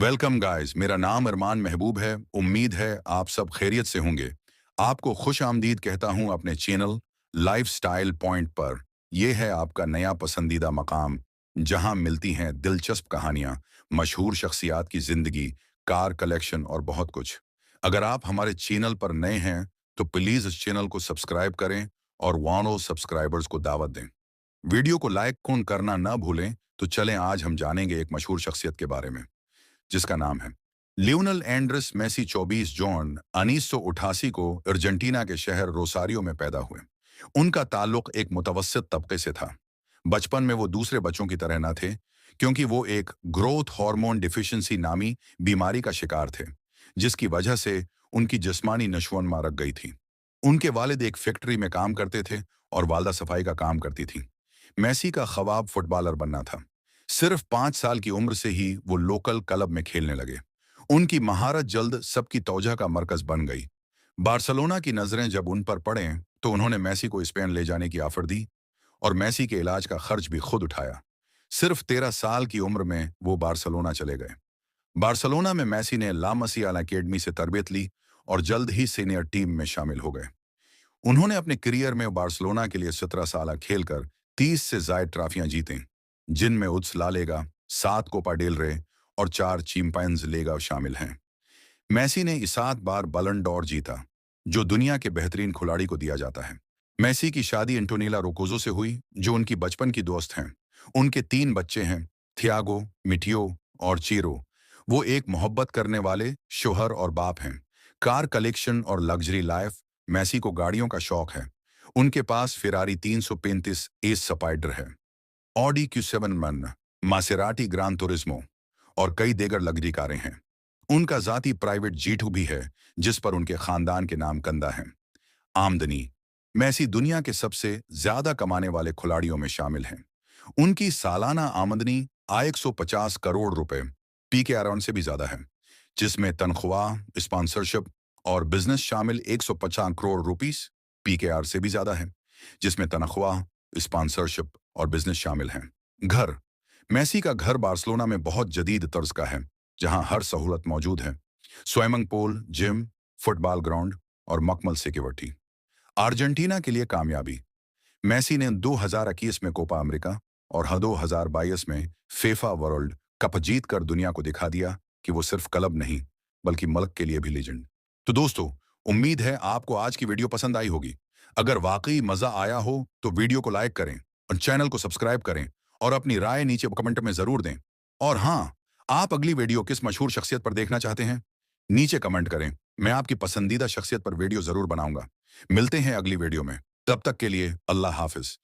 Welcome guys, मेरा नाम अरमान महबूब है। उम्मीद है आप सब खैरियत से होंगे। आपको खुश आमदीद कहता हूं अपने चैनल लाइफस्टाइल पॉइंट पर। यह है आपका नया पसंदीदा मकाम, जहां मिलती हैं दिलचस्प कहानियां, मशहूर शख्सियात की जिंदगी, कार कलेक्शन और बहुत कुछ। अगर आप हमारे चैनल पर नए हैं तो प्लीज इस चैनल को सब्सक्राइब करें और वानो सब्सक्राइबर्स को दावत दें। वीडियो को लाइक कौन करना ना भूलें। तो चलें, आज हम जानेंगे एक मशहूर शख्सियत के बारे में जिसका नाम है लियोनेल एंड्रेस मेसी। 24 जून 1988 को अर्जेंटीना के शहर रोसारियो में पैदा हुए। उनका ताल्लुक एक मुतवस्सित तबके से था। बचपन में वो दूसरे बच्चों की तरह न थे, क्योंकि वो एक ग्रोथ हार्मोन डिफिशिएंसी नामी बीमारी का शिकार थे, जिसकी वजह से उनकी जिस्मानी नशोन्मा रख गई थी। उनके वालिद एक फैक्ट्री में काम करते थे और वालदा सफाई का काम करती थी। मेसी का ख्वाब फुटबॉलर बनना था। सिर्फ 5 साल की उम्र से ही वो लोकल क्लब में खेलने लगे। उनकी महारत जल्द सबकी तौजह का मरकज बन गई। बार्सिलोना की नजरें जब उन पर पड़े तो उन्होंने मेसी को स्पेन ले जाने की ऑफर दी और मेसी के इलाज का खर्च भी खुद उठाया। सिर्फ 13 साल की उम्र में वो बार्सिलोना चले गए। बार्सिलोना में मेसी ने ला मसिया एकेडमी से तरबियत ली और जल्द ही सीनियर टीम में शामिल हो गए। उन्होंने अपने करियर में बार्सिलोना के लिए 17 साल खेलकर 30 से ज्यादा ट्रॉफियां जीतीं, जिनमें उड्स ला लेगा, 7 कोपा डेल रे और 4 चैंपियंस लीग शामिल हैं। मेसी ने 7 बार बलन डॉर जीता, जो दुनिया के बेहतरीन खिलाड़ी को दिया जाता है। मेसी की शादी एंटोनेला रोकोजो से हुई, जो उनकी बचपन की दोस्त हैं। उनके 3 बच्चे हैं, थियागो, मिटियो और चीरो। वो एक मोहब्बत करने वाले शोहर और बाप हैं। कार कलेक्शन और लग्जरी लाइफ। मेसी को गाड़ियों का शौक है। उनके पास फेरारी 335 एस स्पाइडर है, ऑडी Q7 मन, मासेराटी ग्रान तुरिस्मो और कई दीगर लग्जरी कारें हैं। उनका जाती प्राइवेट जीट भी है, जिस पर उनके खानदान के नाम कंदा है। आमदनी। मेसी दुनिया के सबसे ज्यादा कमाने वाले खिलाड़ियों में शामिल हैं। उनकी सालाना आमदनी 150 करोड़ रुपए PKR से भी ज्यादा है, जिसमें तनख्वाह, स्पॉन्सरशिप और बिजनेस शामिल 150 करोड़ रुपीस PKR से भी ज्यादा है, जिसमें तनख्वाह, स्पॉन्सरशिप और बिजनेस शामिल हैं। घर। मेसी का घर बार्सिलोना में बहुत जदीद तर्ज का है, जहां हर सहूलत मौजूद है। Swimming pool, gym, football ground और मकमल सिक्योरिटी। अर्जेंटीना के लिए कामयाबी। मेसी ने 2021 में कोपा अमेरिका और 2022 में फीफा वर्ल्ड कप जीतकर दुनिया को दिखा दिया कि वो सिर्फ क्लब नहीं, बल्कि मुल्क के लिए भी लीजेंड। तो दोस्तों, उम्मीद है आपको आज की वीडियो पसंद आई होगी। अगर वाकई मजा आया हो तो वीडियो को लाइक करें और चैनल को सब्सक्राइब करें और अपनी राय नीचे कमेंट में जरूर दें। और हाँ, आप अगली वीडियो किस मशहूर शख्सियत पर देखना चाहते हैं, नीचे कमेंट करें। मैं आपकी पसंदीदा शख्सियत पर वीडियो जरूर बनाऊंगा। मिलते हैं अगली वीडियो में। तब तक के लिए अल्लाह हाफिज।